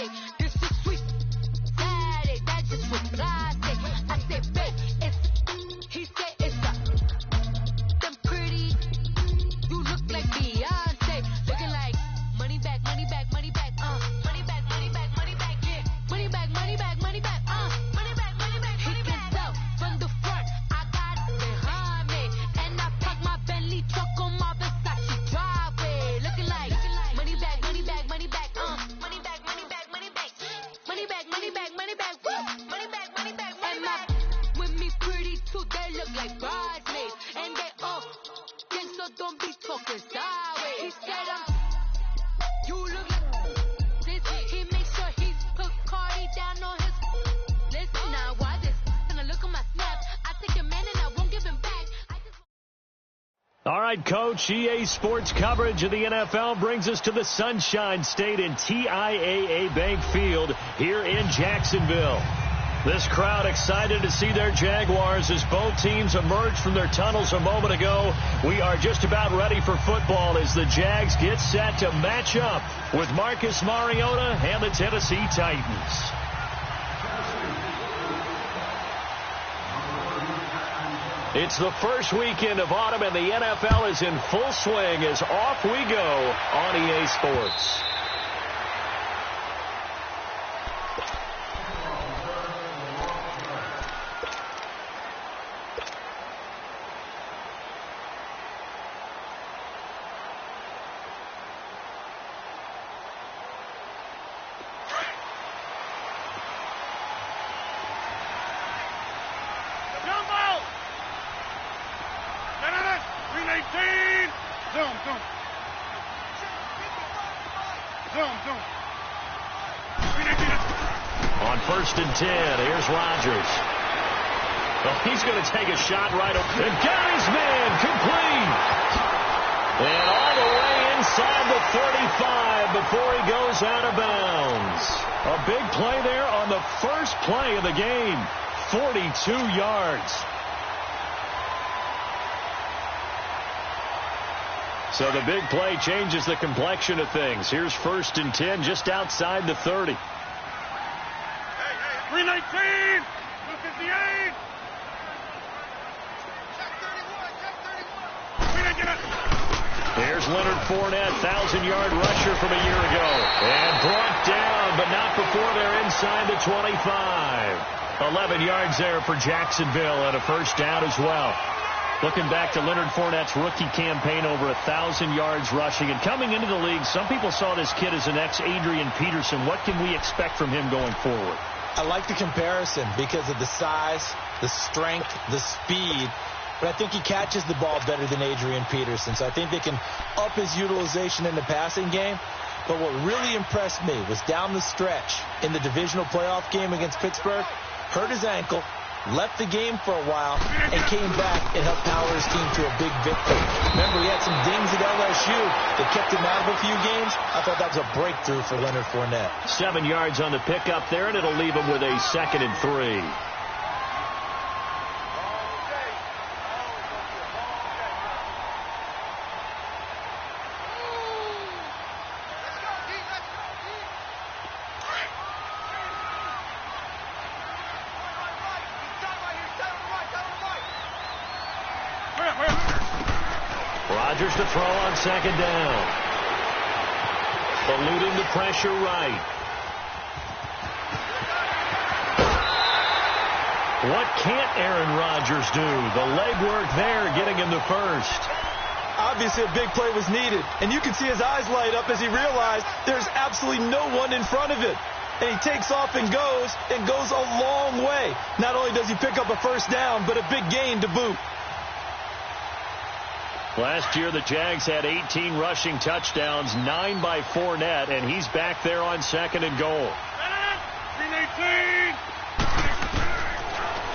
say, this is sweet. Saturday, that just was classic. I said, babe, he said it's them pretty. You look like Beyonce. Looking like money back, money back, money back, money back, money back, money back, yeah. Money back, money back, money back, money back, money back, money back. He can tell from the front, I got it behind me. And I park my Bentley truck on my Versace driveway. Looking like money back, money back, money back, money back, money back, money back, money back, money back, money back, money back, money back, money back. With me pretty too, they look like bridesmaids. And they all think so, don't be talking sideways. He said you look like this. He makes sure he put Cardi down on his list. Now why this? Gonna look at my snap. I take a man and I won't give him back. All right, Coach, EA Sports coverage of the NFL brings us to the Sunshine State in TIAA Bank Field here in Jacksonville. This crowd excited to see their Jaguars as both teams emerged from their tunnels a moment ago. We are just about ready for football as the Jags get set to match up with Marcus Mariota and the Tennessee Titans. It's the first weekend of autumn, and the NFL is in full swing as off we go on EA Sports. On 1st and 10, here's Rodgers. Well, he's going to take a shot right over. And got his man complete. And all the way inside the 35 before he goes out of bounds. A big play there on the first play of the game. 42 yards. So the big play changes the complexion of things. Here's 1st and 10 just outside the 30. 319, 258. Here's Leonard Fournette, 1,000-yard rusher from a year ago. And brought down, but not before they're inside the 25. 11 yards there for Jacksonville and a first down as well. Looking back to Leonard Fournette's rookie campaign, over 1,000 yards rushing. And coming into the league, some people saw this kid as an ex-Adrian Peterson. What can we expect from him going forward? I like the comparison because of the size, the strength, the speed. But I think he catches the ball better than Adrian Peterson. So I think they can up his utilization in the passing game. But what really impressed me was down the stretch in the divisional playoff game against Pittsburgh, hurt his ankle, left the game for a while, and came back and helped power his team to a big victory. Remember, he had some dings at LSU that kept him out of a few games. I thought that was a breakthrough for Leonard Fournette. 7 yards on the pickup there, and it'll leave him with a 2nd and 3. Rodgers to throw on 2nd down. Eluding the pressure right. What can't Aaron Rodgers do? The legwork there getting him the first. Obviously a big play was needed, and you can see his eyes light up as he realized there's absolutely no one in front of him. And he takes off and goes a long way. Not only does he pick up a first down, but a big gain to boot. Last year, the Jags had 18 rushing touchdowns, 9 by Fournette, and he's back there on 2nd and goal.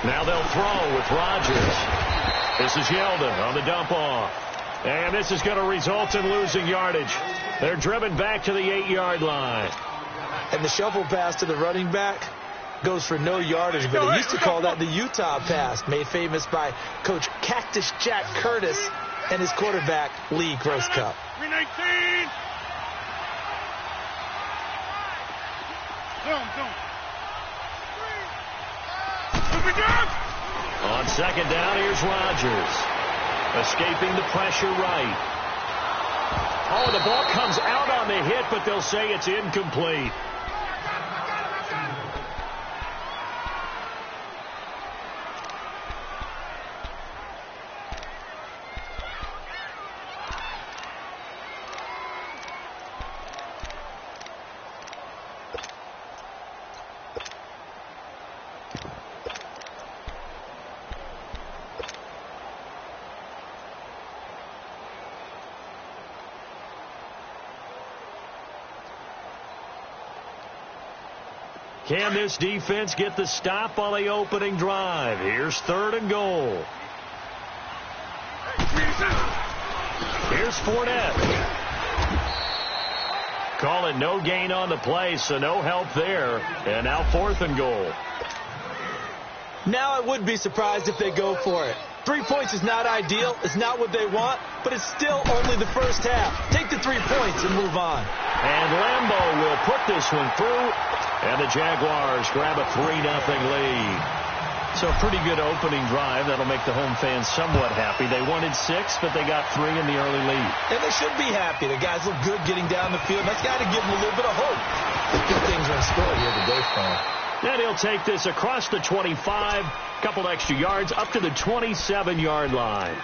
Now they'll throw with Rodgers. This is Yeldon on the dump off. And this is going to result in losing yardage. They're driven back to the 8-yard line. And the shovel pass to the running back goes for no yardage, but they used to call that the Utah pass, made famous by Coach Cactus Jack Curtis and his quarterback, Lee Grosscup. On second down, here's Rodgers. Escaping the pressure right. Oh, the ball comes out on the hit, but they'll say it's incomplete. Can this defense get the stop on the opening drive? Here's 3rd and goal. Here's Fournette. Call it no gain on the play, so no help there. And now 4th and goal. Now I would be surprised if they go for it. 3 points is not ideal. It's not what they want, but it's still only the first half. Take the 3 points and move on. And Lambeau will put this one through. And the Jaguars grab a 3-0 lead. So a pretty good opening drive. That'll make the home fans somewhat happy. They wanted 6, but they got 3 in the early lead. And they should be happy. The guys look good getting down the field. That's got to give them a little bit of hope. Good things are in store here today for them. Then he'll take this across the 25, couple extra yards, up to the 27-yard line.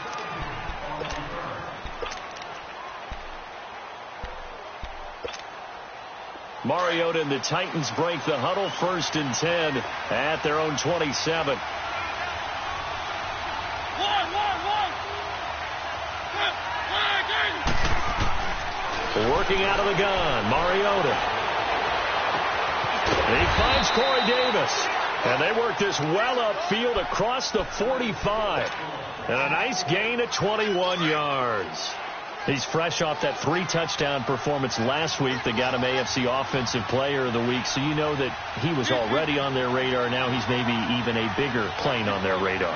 Mariota and the Titans break the huddle, 1st and 10 at their own 27. Working out of the gun, Mariota. And he finds Corey Davis. And they work this well upfield across the 45. And a nice gain of 21 yards. He's fresh off that 3-touchdown performance last week that got him AFC Offensive Player of the Week. So you know that he was already on their radar. Now he's maybe even a bigger plane on their radar.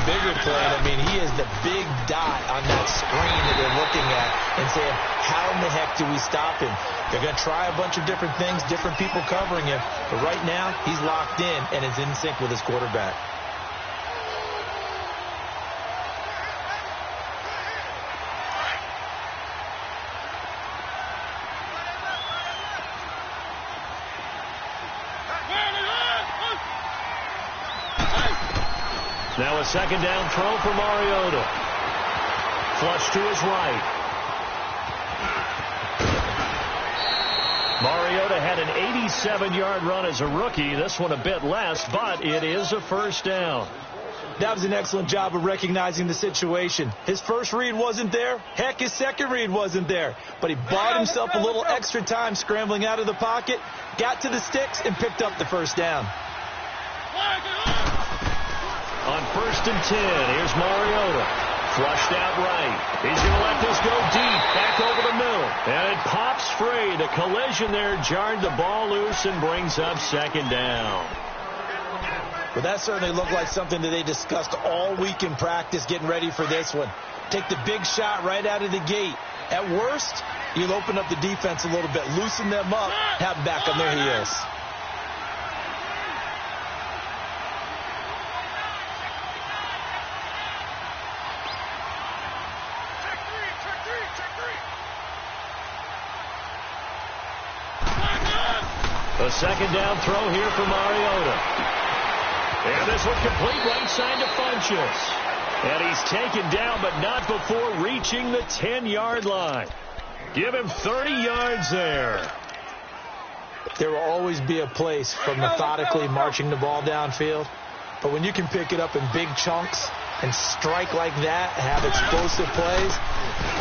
Bigger plane. I mean, he is the big dot on that screen that they're looking at and saying, how in the heck do we stop him? They're going to try a bunch of different things, different people covering him. But right now, he's locked in and is in sync with his quarterback. Now a 2nd down throw for Mariota. Flush to his right. Mariota had an 87-yard run as a rookie. This one a bit less, but it is a 1st down. That was an excellent job of recognizing the situation. His first read wasn't there. Heck, his second read wasn't there. But he bought himself a little extra time scrambling out of the pocket, got to the sticks, and picked up the 1st down. On 1st and 10, here's Mariota. Flushed out right. He's going to let this go deep, back over the middle. And it pops free. The collision there jarred the ball loose and brings up 2nd down. Well, that certainly looked like something that they discussed all week in practice getting ready for this one. Take the big shot right out of the gate. At worst, you'll open up the defense a little bit, loosen them up, have them back on their heels. A 2nd down throw here for Mariota. And this one complete right side to Funchess. And he's taken down, but not before reaching the 10-yard line. Give him 30 yards there. There will always be a place for methodically marching the ball downfield. But when you can pick it up in big chunks and strike like that, have explosive plays,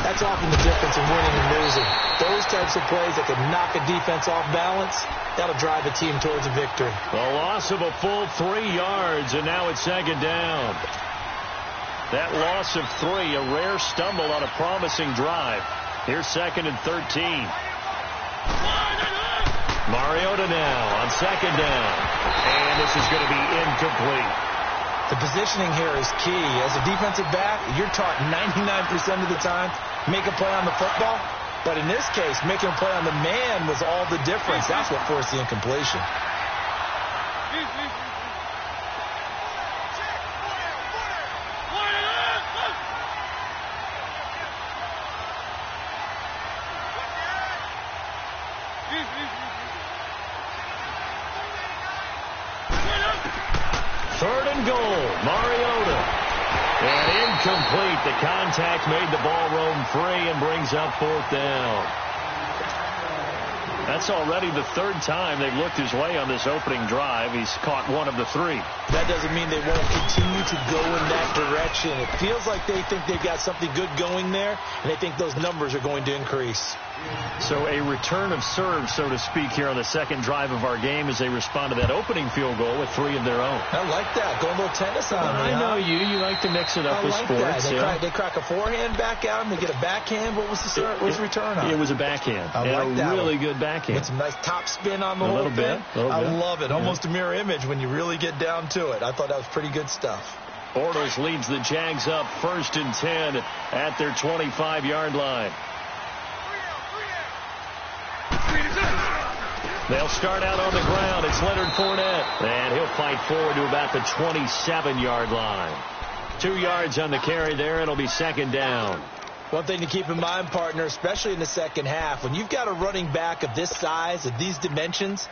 that's often the difference in winning and losing. Those types of plays that can knock a defense off balance, that'll drive a team towards a victory. A loss of a full 3 yards, and now it's 2nd down. That loss of 3, a rare stumble on a promising drive. Here's 2nd and 13. Mariota now on 2nd down. And this is going to be incomplete. The positioning here is key. As a defensive back, you're taught 99% of the time, make a play on the football, But in this case, making a play on the man was all the difference. That's what forced the incompletion. Third and goal, Mariota. And incomplete. The contact made the ball roam free and brings up fourth down. That's already the third time they've looked his way on this opening drive. He's caught one of the three. That doesn't mean they won't continue to go in that direction. It feels like they think they've got something good going there, and they think those numbers are going to increase. So a return of serve, so to speak, here on the second drive of our game as they respond to that opening field goal with three of their own. I like that. Going a little tennis on me. I know you. You like to mix it up with sports. They crack a forehand back out and they get a backhand. What was the return on? It was a backhand. I like that. A really one. Good backhand. With some nice top spin on the whole thing. I love it. Almost a mirror image when you really get down to it. I thought that was pretty good stuff. Bortles leads the Jags up 1st and 10 at their 25-yard line. They'll start out on the ground. It's Leonard Fournette. And he'll fight forward to about the 27-yard line. 2 yards on the carry there. It'll be second down. One thing to keep in mind, partner, especially in the second half, when you've got a running back of this size, of these dimensions,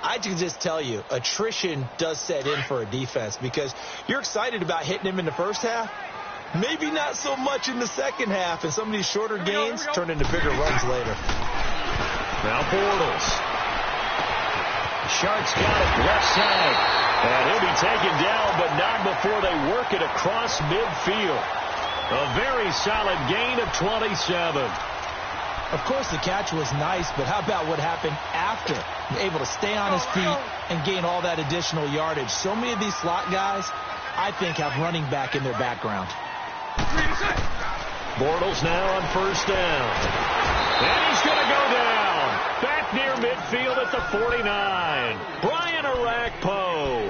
I can just tell you, attrition does set in for a defense because you're excited about hitting him in the first half. Maybe not so much in the second half, and some of these shorter gains turn into bigger runs later. Now Bortles. Sharks got it left side. And he'll be taken down, but not before they work it across midfield. A very solid gain of 27. Of course, the catch was nice, but how about what happened after? Able to stay on his feet and gain all that additional yardage. So many of these slot guys, I think, have running back in their background. Bortles now on first down. And he's going to go down. Back near midfield at the 49. Brian Orakpo.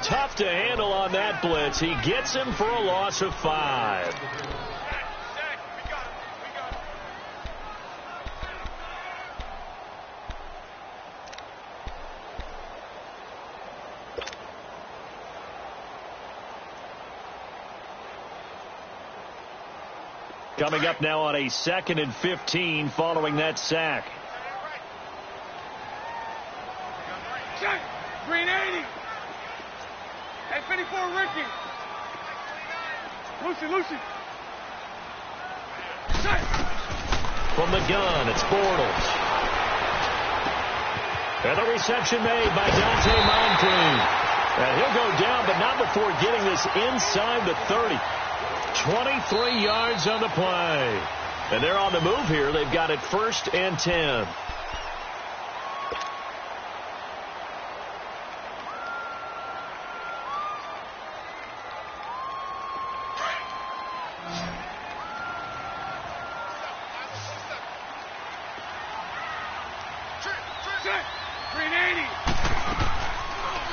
Tough to handle on that blitz. He gets him for a loss of 5. Coming up now on a 2nd and 15 following that sack. Green 80. Hey, 54, Ricky. Lucy. From the gun, it's Bortles. And the reception made by Dante Moncrief. And he'll go down, but not before getting this inside the 30. 23 yards on the play. And they're on the move here. They've got it 1st and 10.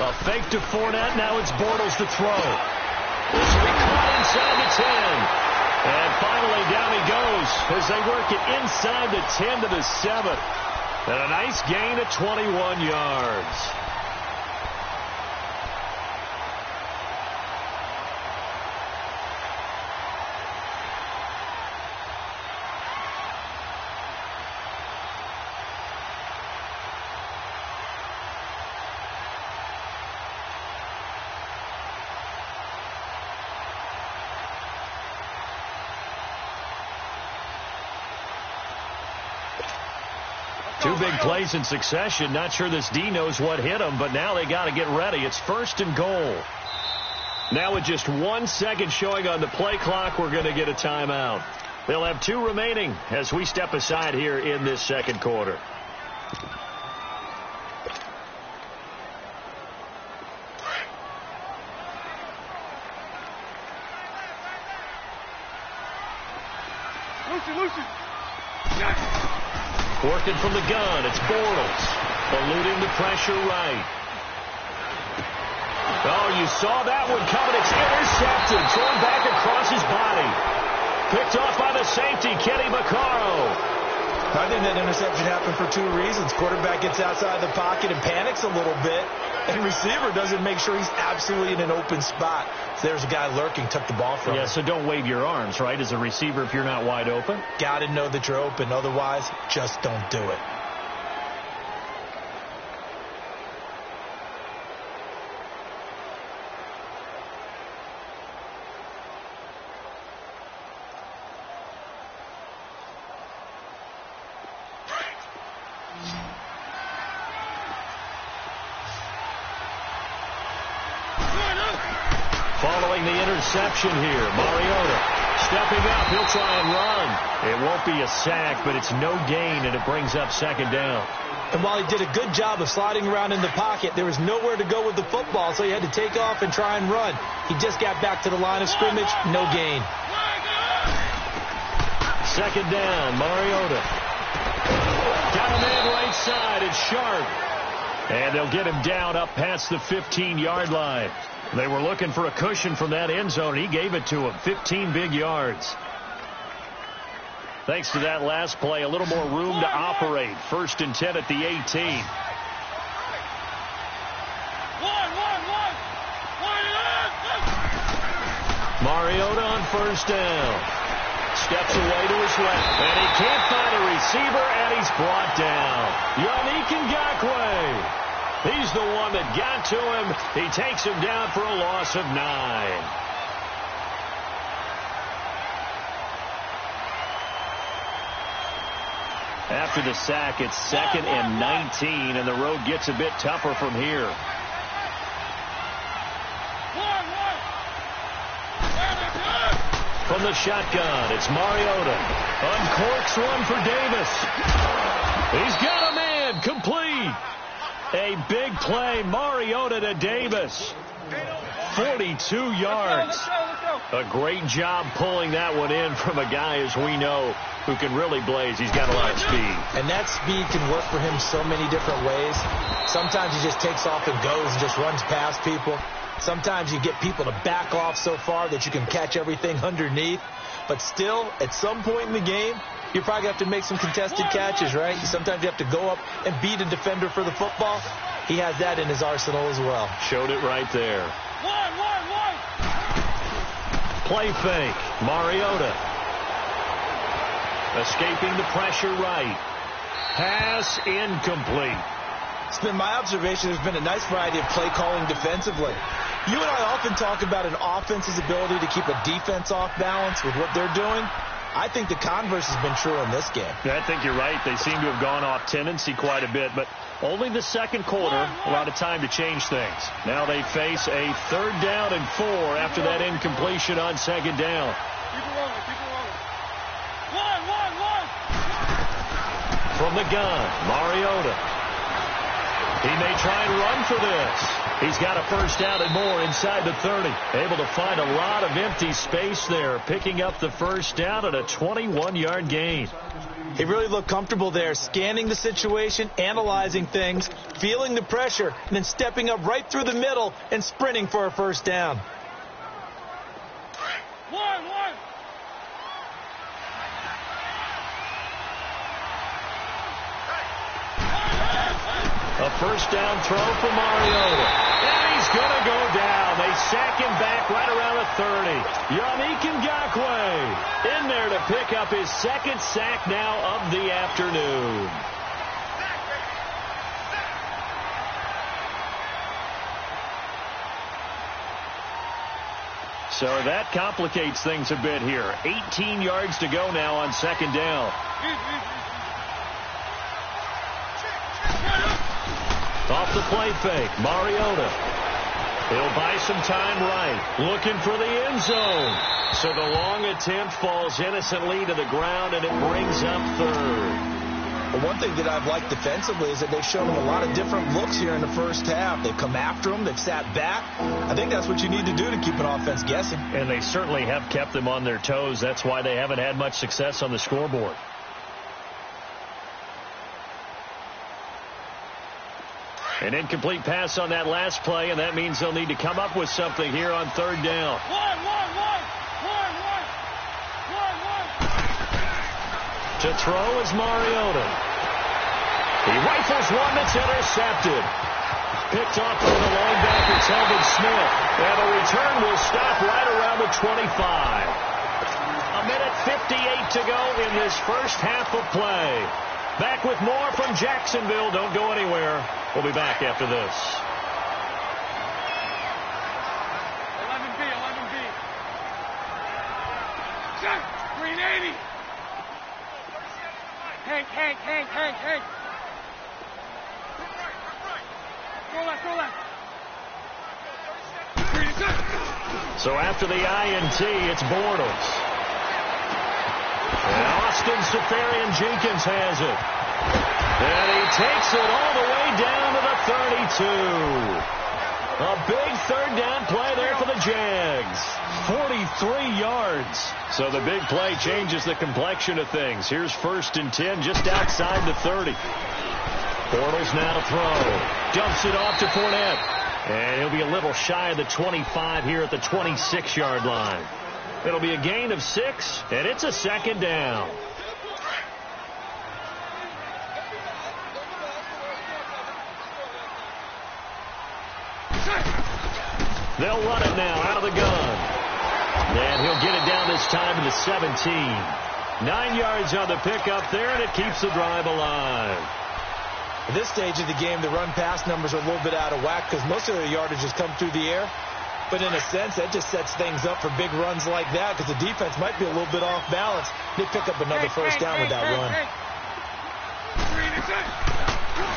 A fake to Fournette. Now it's Bortles to throw. This will be caught inside the 10. And finally down he goes as they work it inside the 10 to the 7. And a nice gain of 21 yards. Two big plays in succession. Not sure this D knows what hit him, but now they got to get ready. It's 1st and goal. Now with just 1 second showing on the play clock, we're going to get a timeout. They'll have 2 remaining as we step aside here in this second quarter. Lucy. Working from the gun, it's Bortles. Eluding the pressure right. Oh, you saw that one coming. It's intercepted. Thrown back across his body. Picked off by the safety, Kenny Vaccaro. I think that interception happened for two reasons. Quarterback gets outside the pocket and panics a little bit, and receiver doesn't make sure he's absolutely in an open spot. So there's a guy lurking, took the ball from him. Yeah, so don't wave your arms, right, as a receiver if you're not wide open. Got to know that you're open. Otherwise, just don't do it. Following the interception here, Mariota stepping up. He'll try and run. It won't be a sack, but it's no gain, and it brings up second down. And while he did a good job of sliding around in the pocket, there was nowhere to go with the football, so he had to take off and try and run. He just got back to the line of scrimmage, no gain. Second down, Mariota. Got a man right side. It's Sharp. And they'll get him down up past the 15-yard line. They were looking for a cushion from that end zone. He gave it to him. 15 big yards. Thanks to that last play, a little more room to operate. 1st and 10 at the 18. Mariota on 1st down. Steps away to his left. And he can't find a receiver, and he's brought down. Yannick Ngakoue. He's the one that got to him. He takes him down for a loss of 9. After the sack, it's 2nd and 19, and the road gets a bit tougher from here. From the shotgun, it's Mariota. Uncorks one for Davis. He's got a man, complete. A big play, Mariota to Davis. 42 yards. A great job pulling that one in from a guy, as we know, who can really blaze. He's got a lot of speed. And that speed can work for him so many different ways. Sometimes he just takes off and goes and just runs past people. Sometimes you get people to back off so far that you can catch everything underneath. But still, at some point in the game, you probably have to make some contested catches, right? Sometimes you have to go up and beat a defender for the football. He has that in his arsenal as well. Showed it right there. Play fake. Mariota. Escaping the pressure right. Pass incomplete. It's been my observation there's been a nice variety of play calling defensively. You and I often talk about an offense's ability to keep a defense off balance with what they're doing. I think the converse has been true in this game. I think you're right. They seem to have gone off tendency quite a bit, but only the second quarter, a lot of time to change things. Now they face a 3rd down and 4 after that incompletion on 2nd down. Keep it rolling, keep it rolling. From the gun, Mariota. He may try and run for this. He's got a 1st down and more inside the 30. Able to find a lot of empty space there, picking up the 1st down at a 21-yard gain. He really looked comfortable there, scanning the situation, analyzing things, feeling the pressure, and then stepping up right through the middle and sprinting for a 1st down. A 1st down throw for Mariota. And he's going to go down. They sack him back right around the 30. Yannick Ngakoue in there to pick up his 2nd sack now of the afternoon. So that complicates things a bit here. 18 yards to go now on 2nd down. Off the play fake, Mariota. He'll buy some time right. Looking for the end zone. So the long attempt falls innocently to the ground, and it brings up 3rd. Well, one thing that I've liked defensively is that they've shown him a lot of different looks here in the 1st half. They've come after him. They've sat back. I think that's what you need to do to keep an offense guessing. And they certainly have kept them on their toes. That's why they haven't had much success on the scoreboard. An incomplete pass on that last play, and that means they'll need to come up with something here on 3rd down. To throw is Mariota. He rifles one that's intercepted. Picked off by the linebacker, Telvin Smith. And the return will stop right around the 25. A minute 58 to go in this first half of play. Back with more from Jacksonville. Don't go anywhere. We'll be back after this. 11B, 11B. Check. Green 80. Hank. Go left. Green set. So after the INT, it's Bortles. And Austin Seferian-Jenkins has it. And he takes it all the way down to the 32. A big third down play there for the Jags. 43 yards. So the big play changes the complexion of things. Here's 1st and 10 just outside the 30. Bortles now to throw. Dumps it off to Fournette. And he'll be a little shy of the 25 here at the 26-yard line. It'll be a gain of 6, and it's a 2nd down. They'll run it now out of the gun. And he'll get it down this time to the 17. 9 yards on the pickup there, and it keeps the drive alive. At this stage of the game, the run-pass numbers are a little bit out of whack because most of their yardage has come through the air. But in a sense, that just sets things up for big runs like that because the defense might be a little bit off balance. They pick up another first down with that run.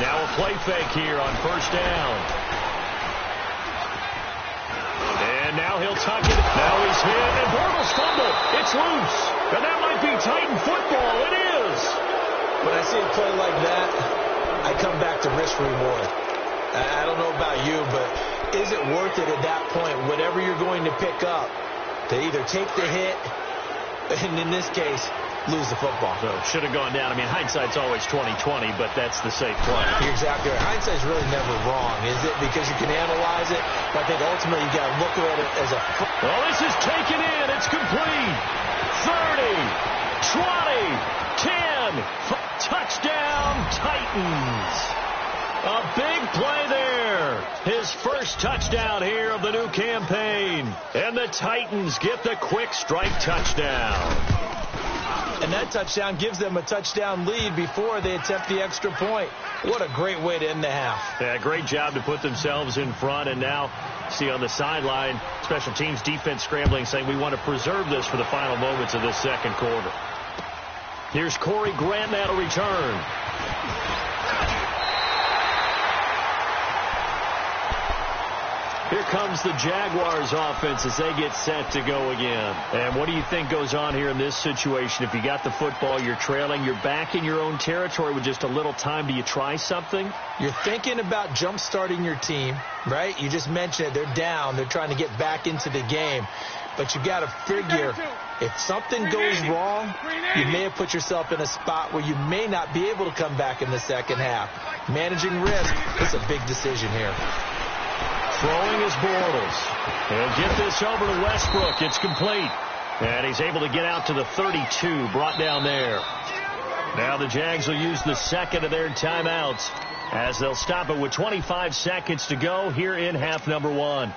Now a play fake here on 1st down. And now he'll tuck it. Now he's hit, and Bortles fumble. It's loose. And that might be Titan football. It is. When I see a play like that, I come back to risk-reward. I don't know about you, but is it worth it at that point, whatever you're going to pick up, to either take the hit, and in this case, lose the football? So it should have gone down. I mean, hindsight's always 20/20, but that's the safe play. You're exactly right. Hindsight's really never wrong, is it? Because you can analyze it, but I think ultimately you got to look at it as a... Well, this is taken in. It's complete. 30, 20, 10. Touchdown, Titans. A big play there. His first touchdown here of the new campaign. And the Titans get the quick strike touchdown. And that touchdown gives them a touchdown lead before they attempt the extra point. What a great way to end the half. Yeah, great job to put themselves in front. And now, see on the sideline, special teams defense scrambling, saying we want to preserve this for the final moments of this second quarter. Here's Corey Grant now to return. Here comes the Jaguars offense as they get set to go again. And what do you think goes on here in this situation? If you got the football, you're trailing, you're back in your own territory with just a little time. Do you try something? You're thinking about jump-starting your team, right? You just mentioned it. They're down. They're trying to get back into the game. But you got to figure if something goes wrong, you may have put yourself in a spot where you may not be able to come back in the second half. Managing risk, it's a big decision here. Throwing is Bortles. He'll get this over to Westbrook. It's complete. And he's able to get out to the 32, brought down there. Now the Jags will use the second of their timeouts as they'll stop it with 25 seconds to go here in half number 1.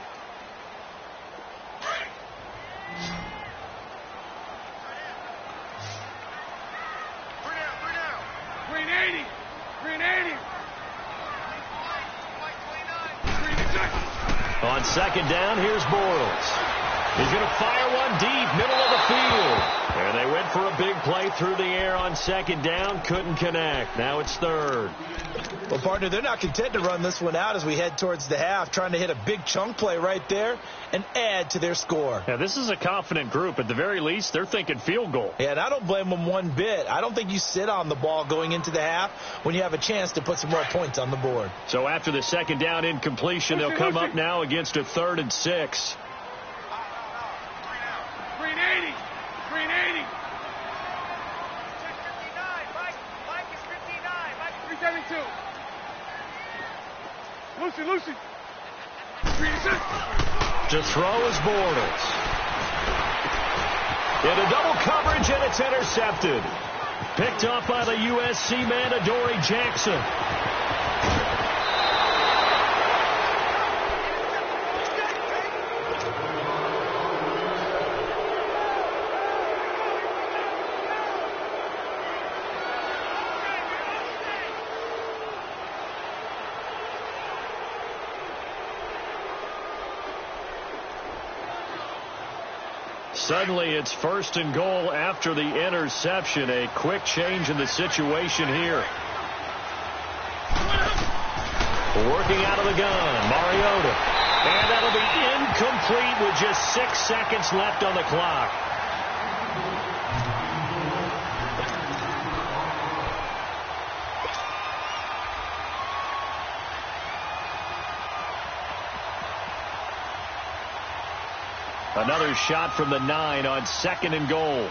On second down, here's Bortles. He's going to fire one deep, middle of the field. And they went for a big play through the air on second down. Couldn't connect. Now it's third. Well, partner, they're not content to run this one out as we head towards the half, trying to hit a big chunk play right there and add to their score. Yeah, this is a confident group. At the very least, they're thinking field goal. Yeah, and I don't blame them one bit. I don't think you sit on the ball going into the half when you have a chance to put some more points on the board. So after the second down incompletion, they'll come up now against a 3rd and 6. Green 80. Green 80. Mike is 59. Mike 372. Lucy. To throw is Bortles. In a double coverage, and it's intercepted. Picked off by the USC man, Adoree Jackson. Suddenly it's 1st and goal after the interception. A quick change in the situation here. Working out of the gun, Mariota. And that'll be incomplete with just 6 seconds left on the clock. Another shot from the 9 on 2nd and goal.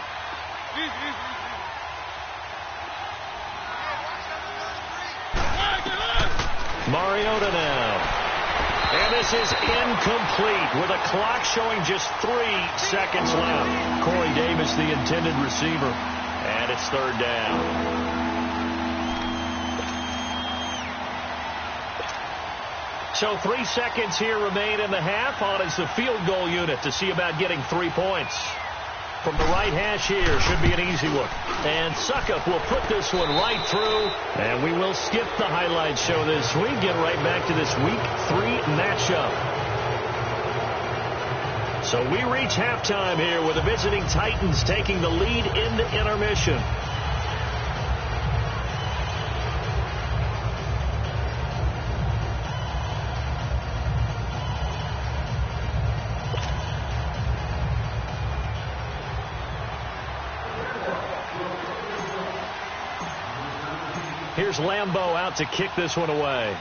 Mariota now. And this is incomplete with a clock showing just 3 seconds left. Corey Davis, the intended receiver. And it's 3rd down. So 3 seconds here remain in the half. On is the field goal unit to see about getting 3 points. From the right hash here, should be an easy one. And Suckup will put this one right through. And we will skip the highlight show this week. Get right back to this Week 3 matchup. So we reach halftime here with the visiting Titans taking the lead into intermission. Here's Lambeau out to kick this one away.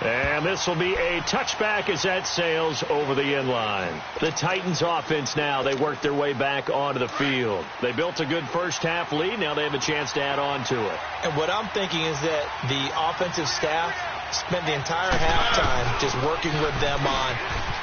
And this will be a touchback as that sails over the end line. The Titans offense now, they work their way back onto the field. They built a good first half lead. Now they have a chance to add on to it. And what I'm thinking is that the offensive staff spent the entire halftime just working with them on,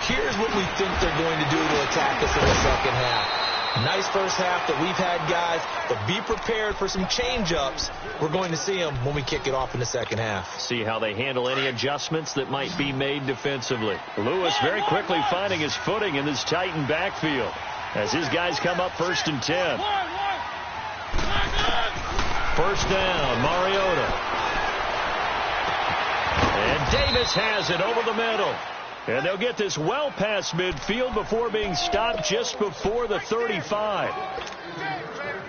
here's what we think they're going to do to attack us in the second half. Nice first half that we've had, guys, but be prepared for some change-ups. We're going to see them when we kick it off in the second half. See how they handle any adjustments that might be made defensively. Lewis very quickly finding his footing in this Titan backfield as his guys come up 1st and 10. 1st down, Mariota. And Davis has it over the middle. And they'll get this well past midfield before being stopped just before the 35.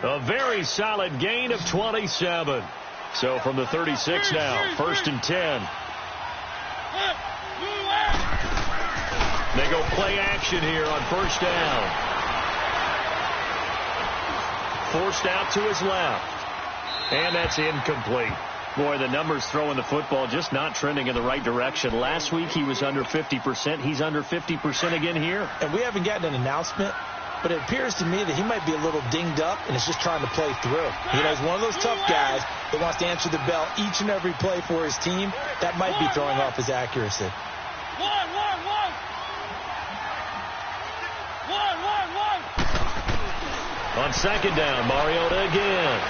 A very solid gain of 27. So from the 36 now, 1st and 10. They go play action here on 1st down. Forced out to his left. And that's incomplete. Boy, the numbers throwing the football just not trending in the right direction. Last week he was under 50%. He's under 50% again here. And we haven't gotten an announcement, but it appears to me that he might be a little dinged up and is just trying to play through. You know, he's one of those tough guys that wants to answer the bell each and every play for his team. That might be throwing off his accuracy. On 2nd down, Mariota again.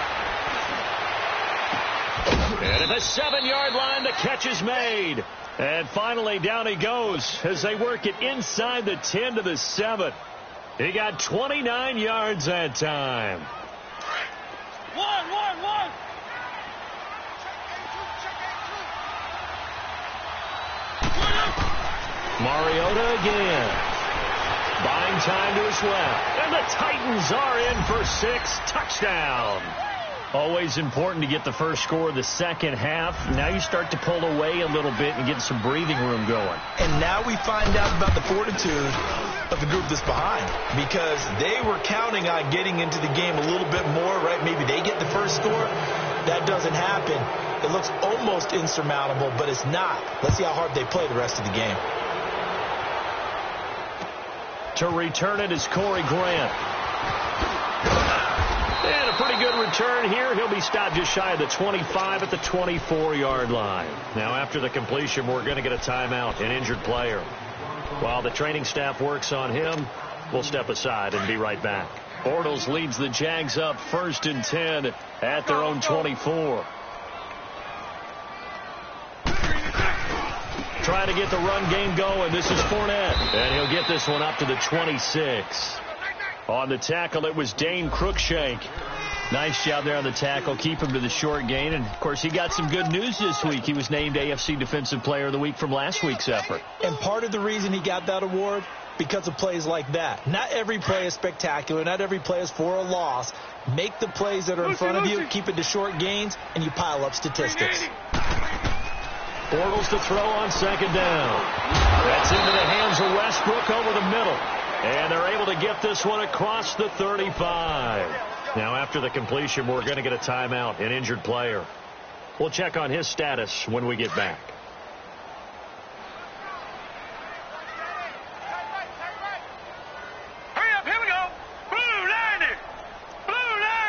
And at the 7-yard line, the catch is made. And finally, down he goes as they work it inside the 10 to the 7. He got 29 yards that time. Mariota again. Buying time to his left. And the Titans are in for 6. Touchdown. Always important to get the first score of the second half. Now you start to pull away a little bit and get some breathing room going. And now we find out about the fortitude of the group that's behind, because they were counting on getting into the game a little bit more, right? Maybe they get the first score. That doesn't happen. It looks almost insurmountable, but it's not. Let's see how hard they play the rest of the game. To return it is Corey Grant. And a pretty good return here. He'll be stopped just shy of the 25 at the 24-yard line. Now, after the completion, we're going to get a timeout, an injured player. While the training staff works on him, We'll step aside and be right back. Bortles leads the Jags up 1st and 10 at their own 24. Trying to get the run game going. This is Fournette. And he'll get this one up to the 26. On the tackle, it was Dane Cruikshank. Nice job there on the tackle. Keep him to the short gain. And, of course, he got some good news this week. He was named AFC Defensive Player of the Week from last week's effort. And part of the reason he got that award, because of plays like that. Not every play is spectacular. Not every play is for a loss. Make the plays that are in front of you, keep it to short gains, and you pile up statistics. Bortles to throw on 2nd down. That's into the hands of Westbrook over the middle. And they're able to get this one across the 35. Now, after the completion, we're going to get a timeout, an injured player. We'll check on his status when we get back. Hurry up, here we go. Blue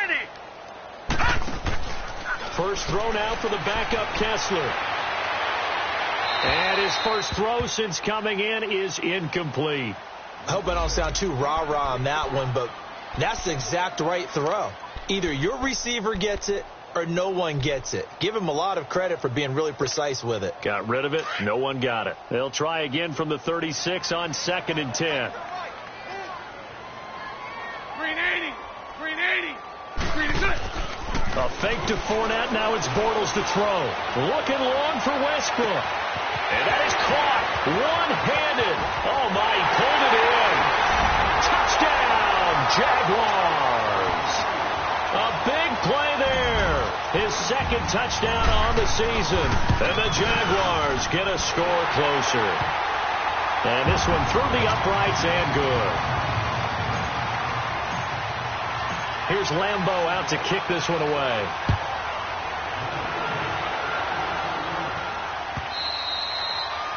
90. First throw now for the backup Kessler. And his first throw since coming in is incomplete. I hope I don't sound too rah-rah on that one, but that's the exact right throw. Either your receiver gets it or no one gets it. Give him a lot of credit for being really precise with it. Got rid of it. No one got it. They'll try again from the 36 on 2nd and 10. Green 80. Green 80. Green is good. A fake to Fournette. Now it's Bortles to throw. Looking long for Westbrook. And that is caught one-handed. Oh, my, he pulled it in. Touchdown, Jaguars. A big play there. His 2nd touchdown on the season. And the Jaguars get a score closer. And this one through the uprights and good. Here's Lambeau out to kick this one away.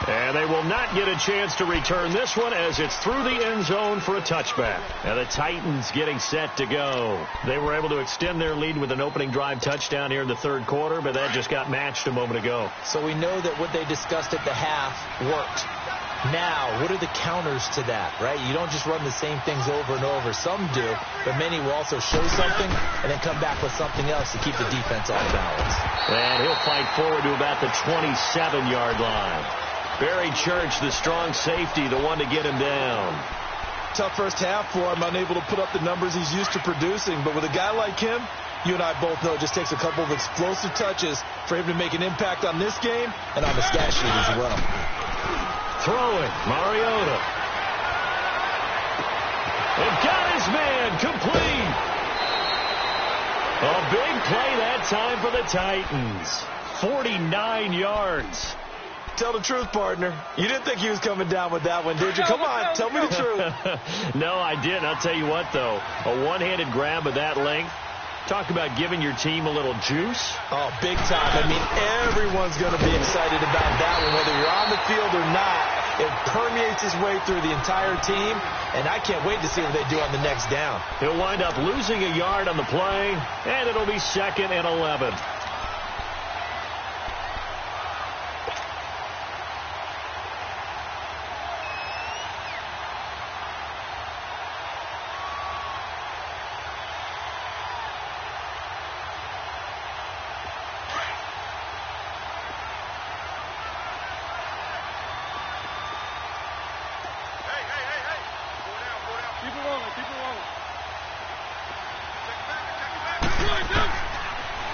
And they will not get a chance to return this one as it's through the end zone for a touchback. And the Titans getting set to go. They were able to extend their lead with an opening drive touchdown here in the 3rd quarter, but that just got matched a moment ago. So we know that what they discussed at the half worked. Now, what are the counters to that, right? You don't just run the same things over and over. Some do, but many will also show something and then come back with something else to keep the defense off balance. And he'll fight forward to about the 27-yard line. Barry Church, the strong safety, the one to get him down. Tough first half for him, unable to put up the numbers he's used to producing. But with a guy like him, you and I both know it just takes a couple of explosive touches for him to make an impact on this game and on the stat sheet as well. Throwing, Mariota. And got his man, complete. A big play that time for the Titans. 49 yards. Tell the truth, partner. You didn't think he was coming down with that one, did you? Come on, tell me the truth. No, I didn't. I'll tell you what, though. A one-handed grab of that length. Talk about giving your team a little juice. Oh, big time. I mean, everyone's going to be excited about that one, whether you're on the field or not. It permeates his way through the entire team, and I can't wait to see what they do on the next down. He'll wind up losing a yard on the play, and it'll be 2nd and 11.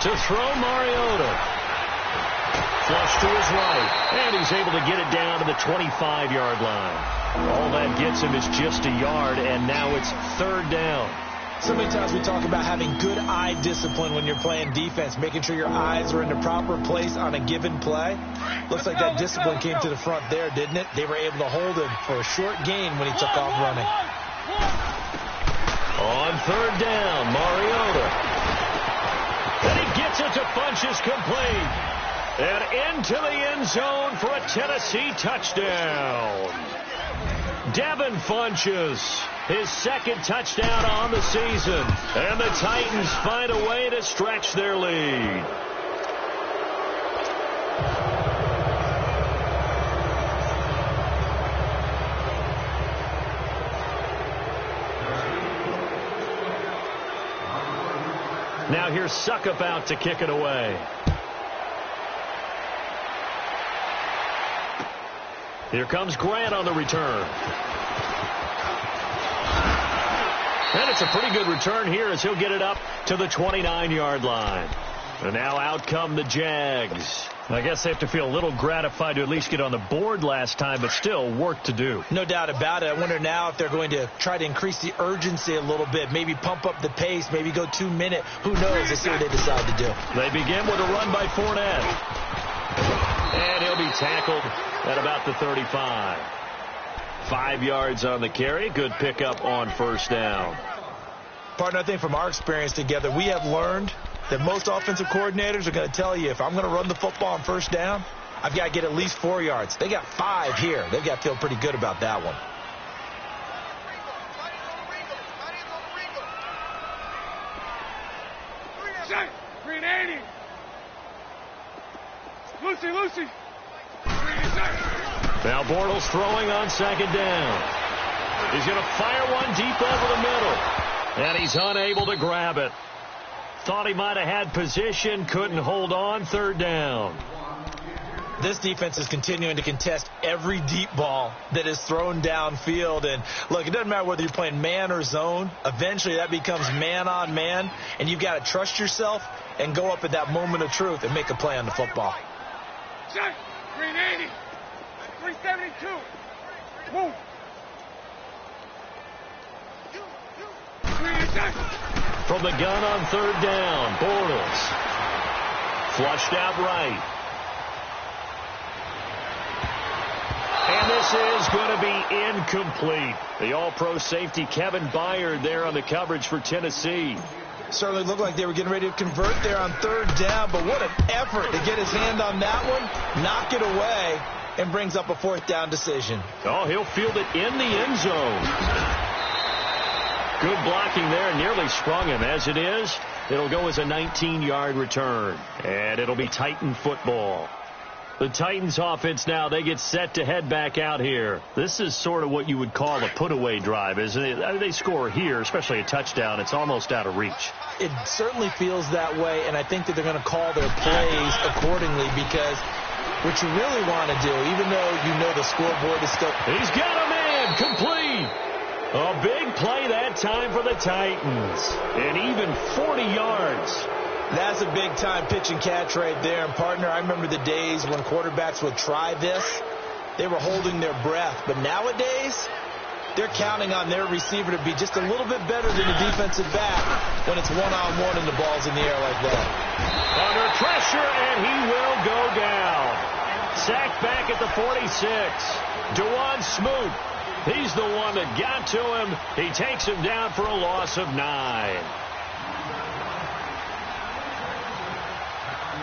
To throw, Mariota. Flush to his right. And he's able to get it down to the 25-yard line. All that gets him is just a yard, and now it's 3rd down. So many times we talk about having good eye discipline when you're playing defense, making sure your eyes are in the proper place on a given play. Looks like that discipline came to the front there, didn't it? They were able to hold him for a short gain when he took off running. On 3rd down, Mariota. And he gets it to Funchess complete. And into the end zone for a Tennessee touchdown. Devin Funchess, his 2nd touchdown on the season. And the Titans find a way to stretch their lead. Now here's Suckup out to kick it away. Here comes Grant on the return. And it's a pretty good return here as he'll get it up to the 29-yard line. And now out come the Jags. I guess they have to feel a little gratified to at least get on the board last time, but still work to do. No doubt about it. I wonder now if they're going to try to increase the urgency a little bit, maybe pump up the pace, maybe go 2 minute. Who knows? Let's see what they decide to do. They begin with a run by Fournette. And he'll be tackled at about the 35. 5 yards on the carry. Good pickup on first down. Partner, I think from our experience together, we have learned that most offensive coordinators are going to tell you, if I'm going to run the football on first down, I've got to get at least 4 yards. They got 5 here. They've got to feel pretty good about that one. $380. Lucy. Now Bortles throwing on second down. He's going to fire one deep over the middle. And he's unable to grab it. Thought he might have had position, couldn't hold on. Third down. This defense is continuing to contest every deep ball that is thrown downfield. And look, it doesn't matter whether you're playing man or zone. Eventually that becomes man on man. And you've got to trust yourself and go up at that moment of truth and make a play on the football. 380. 372. Move. From the gun on third down, Bortles. Flushed out right. And this is going to be incomplete. The all-pro safety Kevin Byard there on the coverage for Tennessee. Certainly looked like they were getting ready to convert there on third down, but what an effort to get his hand on that one, knock it away, and brings up a fourth down decision. Oh, he'll field it in the end zone. Good blocking there, nearly sprung him. As it is, it'll go as a 19-yard return, and it'll be Titan football. The Titans offense now, they get set to head back out here. This is sort of what you would call a put-away drive, isn't it? They score here, especially a touchdown. It's almost out of reach. It certainly feels that way, and I think that they're going to call their plays accordingly, because what you really want to do, even though you know the scoreboard is still... He's got a man, complete. A big play that time for the Titans. And even 40 yards. That's a big-time pitch and catch right there. And, partner, I remember the days when quarterbacks would try this. They were holding their breath. But nowadays, they're counting on their receiver to be just a little bit better than the defensive back when it's one-on-one and the ball's in the air like that. Under pressure, and he will go down. Sacked back at the 46. DeJuan Smoot. He's the one that got to him. He takes him down for a loss of 9.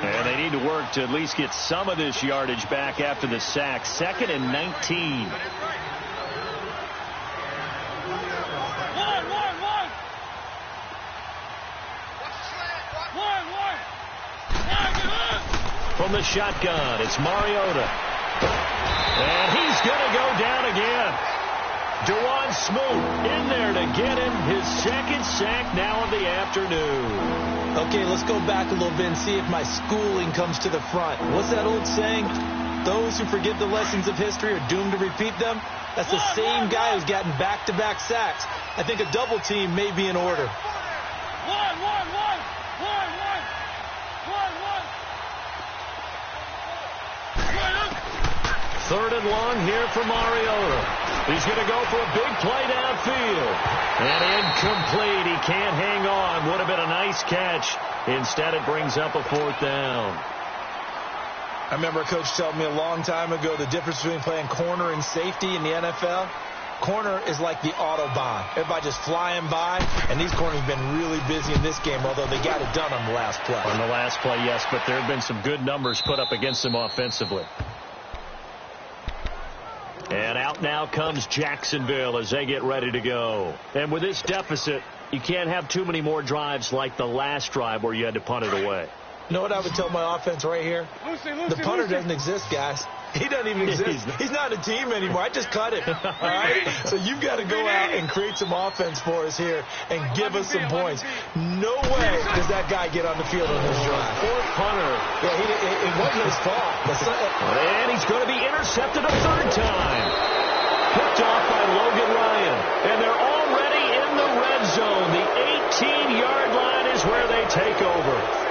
And they need to work to at least get some of this yardage back after the sack. 2nd and 19. From the shotgun, it's Mariota. And he's going to go down again. DeJuan Smoot in there to get him his 2nd sack now of the afternoon. Okay, let's go back a little bit and see if my schooling comes to the front. What's that old saying? Those who forget the lessons of history are doomed to repeat them. That's the same guy who's gotten back-to-back sacks. I think a double team may be in order. 3rd and long here for Mariota. He's going to go for a big play downfield. And incomplete. He can't hang on. Would have been a nice catch. Instead, it brings up a 4th down. I remember a coach telling me a long time ago the difference between playing corner and safety in the NFL. Corner is like the Autobahn. Everybody just flying by, and these corners have been really busy in this game, although they got it done on the last play. On the last play, yes, but there have been some good numbers put up against them offensively. And out now comes Jacksonville as they get ready to go. And with this deficit, you can't have too many more drives like the last drive where you had to punt it away. You know what I would tell my offense right here? Lucy, the punter doesn't exist, guys. He doesn't even exist. He's not a team anymore. I just cut him. All right? So you've got to go out and create some offense for us here and give us some points. No way does that guy get on the field on this drive. Fourth punter. Yeah, it wasn't his fault. And he's going to be intercepted a third time. Picked off by Logan Ryan. And they're already in the red zone. The 18-yard line is where they take over.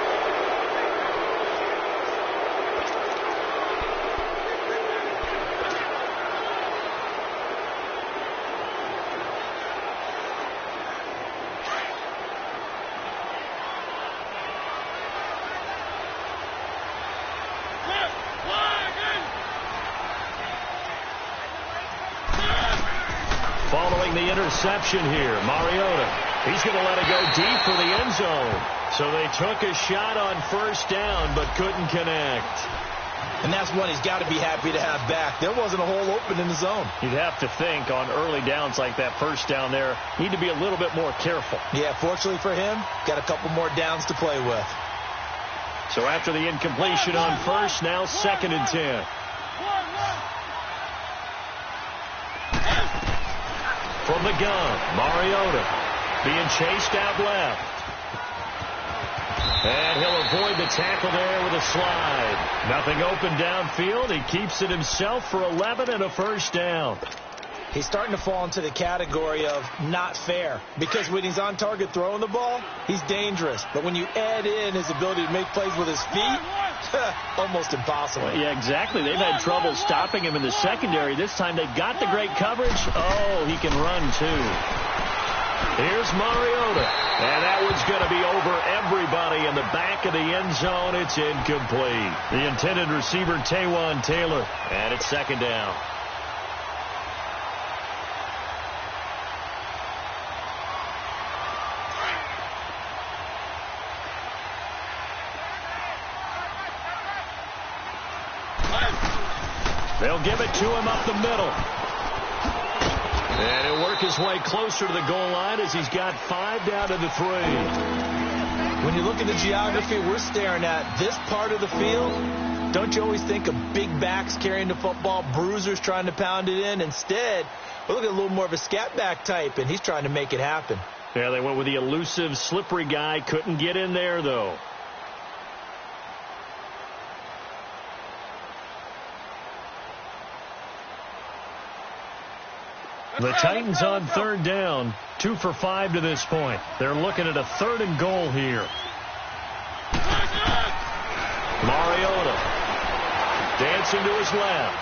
Following the interception here, Mariota. He's going to let it go deep for the end zone. So they took a shot on first down, but couldn't connect. And that's one he's got to be happy to have back. There wasn't a hole open in the zone. You'd have to think on early downs like that first down there, need to be a little bit more careful. Yeah, fortunately for him, got a couple more downs to play with. So after the incompletion on first, now 2nd and 10. From the gun, Mariota being chased out left. And he'll avoid the tackle there with a slide. Nothing open downfield. He keeps it himself for 11 and a first down. He's starting to fall into the category of not fair, because when he's on target throwing the ball, he's dangerous. But when you add in his ability to make plays with his feet, almost impossible. Well, yeah, exactly. They've had trouble stopping him in the secondary. This time they got the great coverage. Oh, he can run too. Here's Mariota. And that one's going to be over everybody in the back of the end zone. It's incomplete. The intended receiver, Taywan Taylor. And it's 2nd down. They'll give it to him up the middle. And he'll work his way closer to the goal line as he's got 5 down to the 3. When you look at the geography we're staring at, this part of the field, don't you always think of big backs carrying the football, bruisers trying to pound it in? Instead, we look at a little more of a scat back type, and he's trying to make it happen. Yeah, they went with the elusive, slippery guy. Couldn't get in there, though. The Titans on 3rd down, 2 for 5 to this point. They're looking at a 3rd and goal here. Mariota dancing to his left.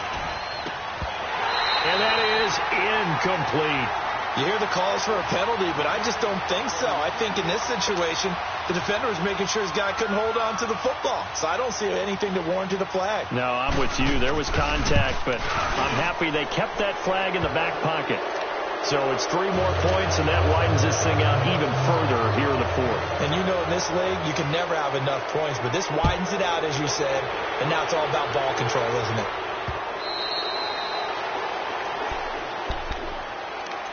And that is incomplete. You hear the calls for a penalty, but I just don't think so. I think in this situation, the defender was making sure his guy couldn't hold on to the football. So I don't see anything to warrant a flag. No, I'm with you. There was contact, but I'm happy they kept that flag in the back pocket. So it's 3 more points, and that widens this thing out even further here in the 4th. And you know in this league, you can never have enough points, but this widens it out, as you said, and now it's all about ball control, isn't it?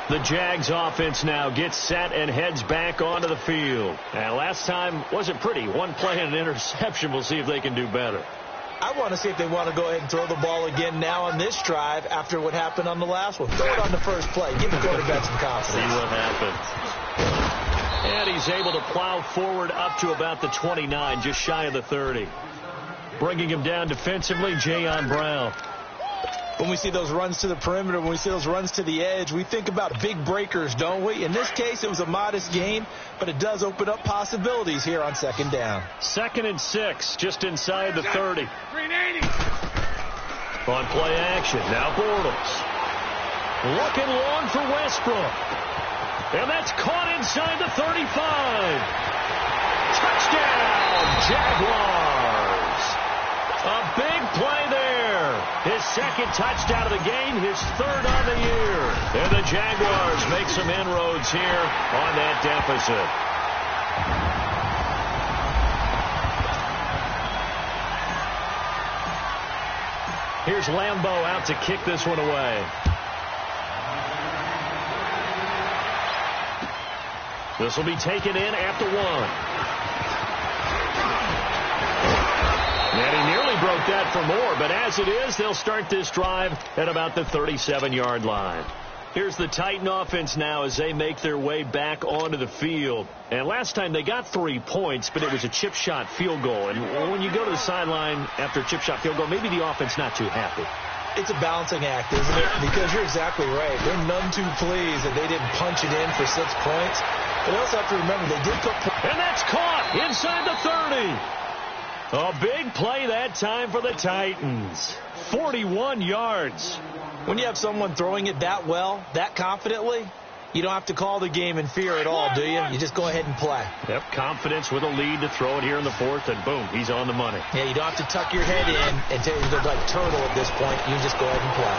The Jags offense now gets set and heads back onto the field. And last time wasn't pretty. 1 play and an interception. We'll see if they can do better. I want to see if they want to go ahead and throw the ball again now on this drive after what happened on the last one. Throw it on the first play. Give the quarterback some confidence. See what happens. And he's able to plow forward up to about the 29, just shy of the 30. Bringing him down defensively, Jayon Brown. When we see those runs to the perimeter, when we see those runs to the edge, we think about big breakers, don't we? In this case, it was a modest gain, but it does open up possibilities here on 2nd down. 2nd and 6, just inside the 30. 380. On play action, now Bortles. Looking long for Westbrook. And that's caught inside the 35. Touchdown, Jaguars. A big play there. His 2nd touchdown of the game, his 3rd on the year. And the Jaguars make some inroads here on that deficit. Here's Lambeau out to kick this one away. This will be taken in after 1. And he nearly broke milk that for more, but as it is, they'll start this drive at about the 37-yard line. Here's the Titan offense now as they make their way back onto the field. And last time they got 3 points, but it was a chip shot field goal. And when you go to the sideline after a chip shot field goal, maybe the offense not too happy. It's a balancing act, isn't it? Because you're exactly right. They're none too pleased that they didn't punch it in for 6 points. But you also have to remember they did put points. And that's caught inside the 30. A big play that time for the Titans. 41 yards. When you have someone throwing it that well, that confidently, you don't have to call the game in fear at all, do you? You just go ahead and play. Yep, confidence with a lead to throw it here in the 4th, and boom, he's on the money. Yeah, you don't have to tuck your head in and look like turtle at this point. You just go ahead and play.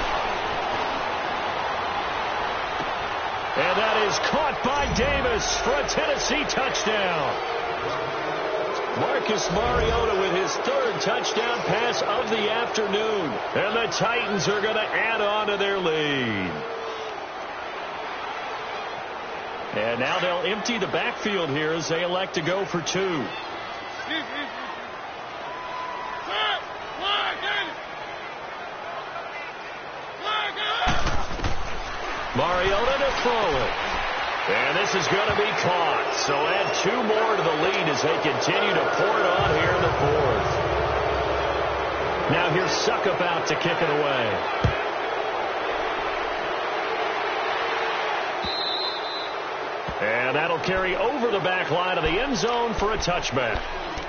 And that is caught by Davis for a Tennessee touchdown. Marcus Mariota with his 3rd touchdown pass of the afternoon. And the Titans are going to add on to their lead. And now they'll empty the backfield here as they elect to go for 2. Mariota to throw it. And this is going to be caught. So add 2 more to the lead as they continue to pour it on here in the 4th. Now here's Suckup out to kick it away. And that'll carry over the back line of the end zone for a touchback.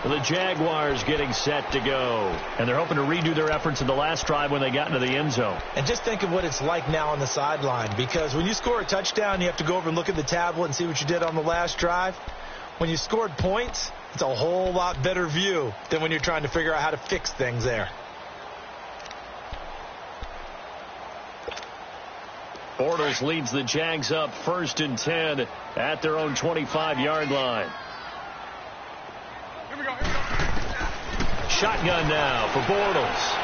The Jaguars getting set to go. And they're hoping to redo their efforts in the last drive when they got into the end zone. And just think of what it's like now on the sideline. Because when you score a touchdown, you have to go over and look at the tablet and see what you did on the last drive. When you scored points, it's a whole lot better view than when you're trying to figure out how to fix things there. Bortles leads the Jags up 1st and 10 at their own 25-yard line. Here we go. Shotgun now for Bortles.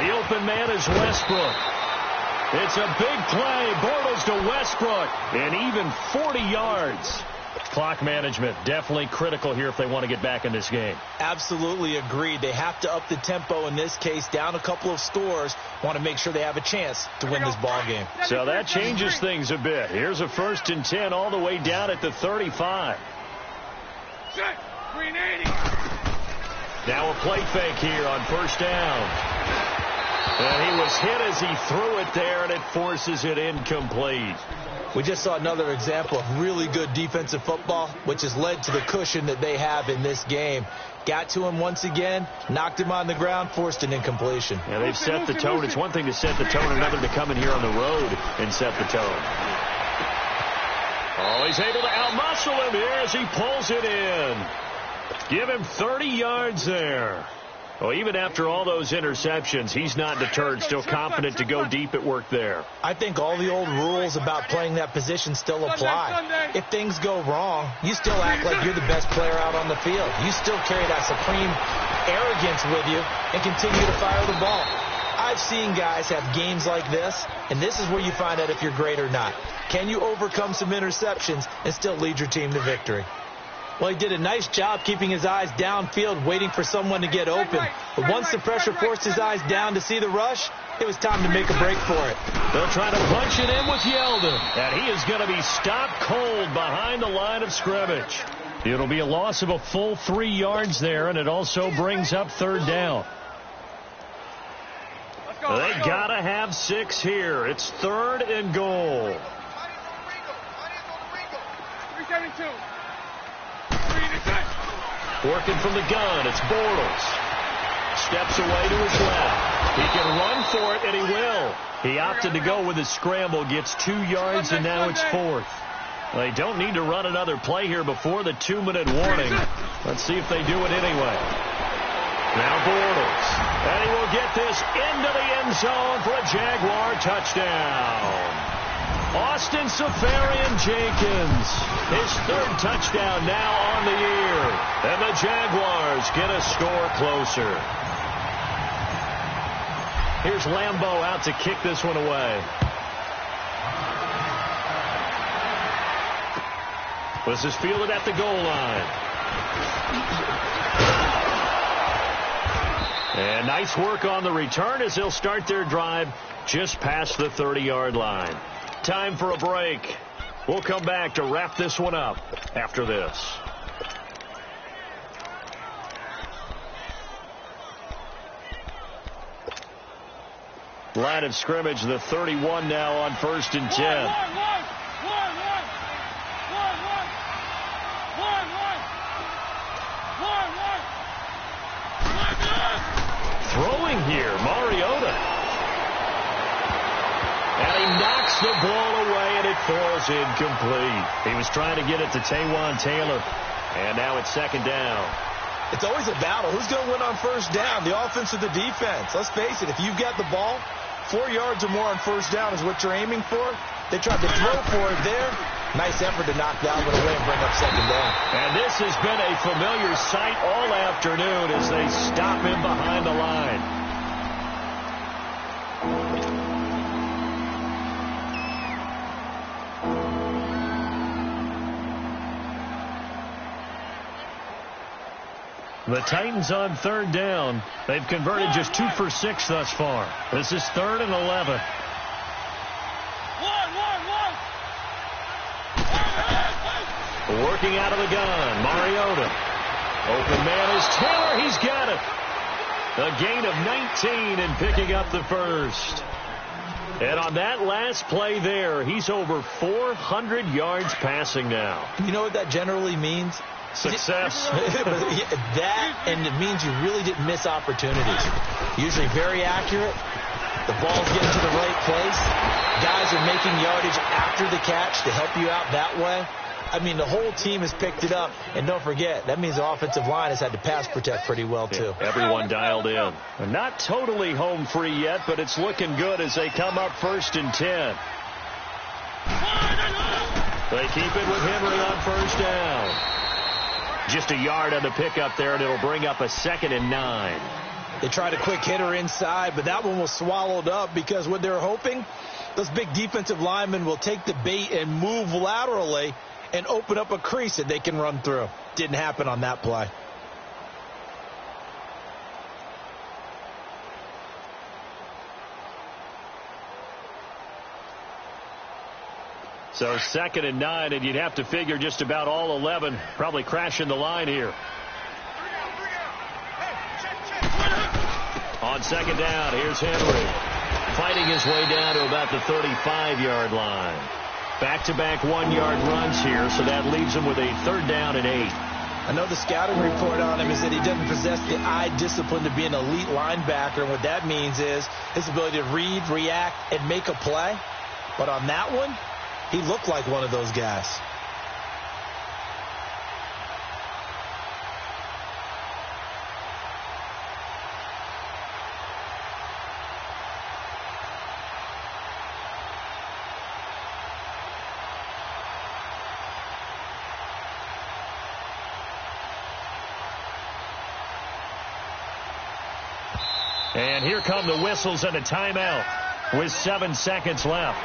The open man is Westbrook. It's a big play. Bortles to Westbrook. And even 40 yards. Clock management definitely critical here if they want to get back in this game. Absolutely agreed. They have to up the tempo in this case, down a couple of scores. Want to make sure they have a chance to win this ball game. So that changes things a bit. Here's a 1st and 10 all the way down at the 35. Now a play fake here on 1st down. And he was hit as he threw it there, and it forces it incomplete. We just saw another example of really good defensive football, which has led to the cushion that they have in this game. Got to him once again, knocked him on the ground, forced an incompletion. Yeah, they've set the tone. It's one thing to set the tone, another to come in here on the road and set the tone. Oh, he's able to outmuscle him here as he pulls it in. Give him 30 yards there. Well, even after all those interceptions, he's not deterred, still confident to go deep at work there. I think all the old rules about playing that position still apply. If things go wrong, you still act like you're the best player out on the field. You still carry that supreme arrogance with you and continue to fire the ball. I've seen guys have games like this, and this is where you find out if you're great or not. Can you overcome some interceptions and still lead your team to victory? Well, he did a nice job keeping his eyes downfield, waiting for someone to get open. But once the pressure forced his eyes down to see the rush, it was time to make a break for it. They'll try to punch it in with Yeldon. And he is going to be stopped cold behind the line of scrimmage. It'll be a loss of a full 3 yards there, and it also brings up 3rd down. They got to have 6 here. It's 3rd and goal. 372. Working from the gun, it's Bortles. Steps away to his left. He can run for it, and he will. He opted to go with his scramble, gets 2 yards, and now it's 4th. They don't need to run another play here before the 2-minute warning. Let's see if they do it anyway. Now Bortles. And he will get this into the end zone for a Jaguar touchdown. Austin Safarian-Jenkins, his 3rd touchdown now on the year. And the Jaguars get a score closer. Here's Lambeau out to kick this one away. This is fielded at the goal line. And nice work on the return as they'll start their drive just past the 30-yard line. Time for a break. We'll come back to wrap this one up after this. Line of scrimmage, the 31 now on 1st and 10. Throwing here, Mariota. And he knocks the ball away, and it falls incomplete. He was trying to get it to Taywan Taylor, and now it's 2nd down. It's always a battle. Who's going to win on 1st down, the offense or the defense? Let's face it, if you've got the ball, 4 yards or more on 1st down is what you're aiming for. They tried to throw for it there. Nice effort to knock that one away and bring up 2nd down. And this has been a familiar sight all afternoon as they stop him behind the line. The Titans on 3rd down. They've converted just 2 for 6 thus far. This is 3rd and 11. Working out of the gun, Mariota. Open man is Taylor. He's got it. A gain of 19 and picking up the 1st. And on that last play there, he's over 400 yards passing now. You know what that generally means? Success. That, and it means you really didn't miss opportunities. Usually very accurate. The ball's getting to the right place. Guys are making yardage after the catch to help you out that way. I mean, the whole team has picked it up. And don't forget, that means the offensive line has had to pass protect pretty well, too. Yeah, everyone dialed in. Not totally home free yet, but it's looking good as they come up 1st and 10. They keep it with Henry on 1st down. Just a yard on the pickup there, and it'll bring up a 2nd and 9. They tried a quick hitter inside, but that one was swallowed up because what they're hoping, those big defensive linemen will take the bait and move laterally and open up a crease that they can run through. Didn't happen on that play. So 2nd and 9, and you'd have to figure just about all 11 probably crashing the line here. On 2nd down, here's Henry. Fighting his way down to about the 35-yard line. Back-to-back 1-yard runs here, so that leaves him with a 3rd down and 8. I know the scouting report on him is that he doesn't possess the eye discipline to be an elite linebacker, and what that means is his ability to read, react, and make a play. But on that one, he looked like one of those guys. And here come the whistles and a timeout with 7 seconds left.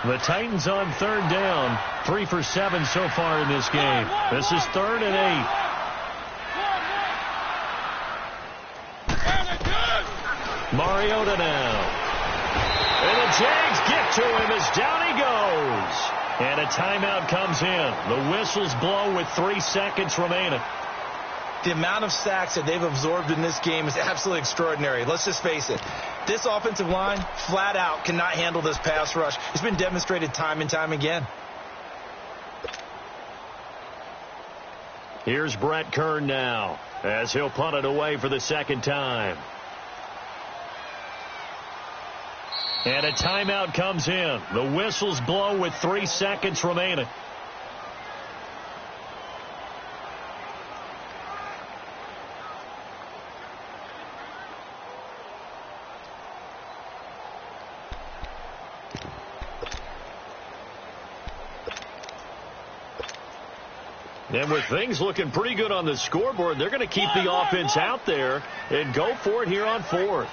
The Titans on 3rd down, 3 for 7 so far in this game. This is 3rd and 8. Mariota now. And the Jags get to him as down he goes. And a timeout comes in. The whistles blow with 3 seconds remaining. The amount of sacks that they've absorbed in this game is absolutely extraordinary. Let's just face it. This offensive line, flat out, cannot handle this pass rush. It's been demonstrated time and time again. Here's Brett Kern now as he'll punt it away for the 2nd time. And a timeout comes in. The whistles blow with 3 seconds remaining. And with things looking pretty good on the scoreboard, they're going to keep the offense out there and go for it here on 4th.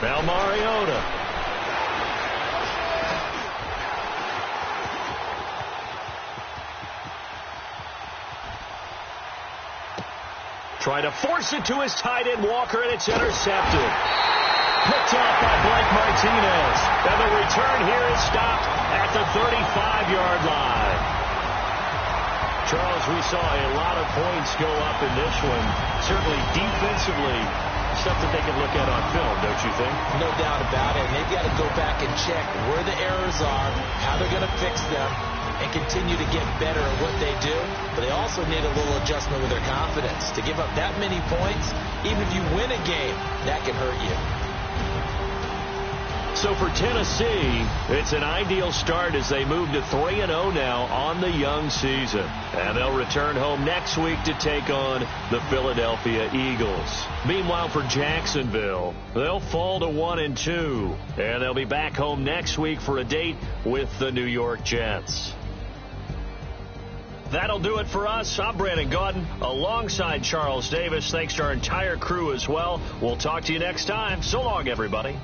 Now Mariota. Try to force it to his tight end, Walker, and it's intercepted. Picked off by Blake Martinez. And the return here is stopped at the 35-yard line. Charles, we saw a lot of points go up in this one. Certainly defensively, stuff that they can look at on film, don't you think? No doubt about it. And they've got to go back and check where the errors are, how they're going to fix them, and continue to get better at what they do. But they also need a little adjustment with their confidence. To give up that many points, even if you win a game, that can hurt you. So for Tennessee, it's an ideal start as they move to 3-0 now on the young season. And they'll return home next week to take on the Philadelphia Eagles. Meanwhile, for Jacksonville, they'll fall to 1-2. And they'll be back home next week for a date with the New York Jets. That'll do it for us. I'm Brandon Gaudin alongside Charles Davis. Thanks to our entire crew as well. We'll talk to you next time. So long, everybody.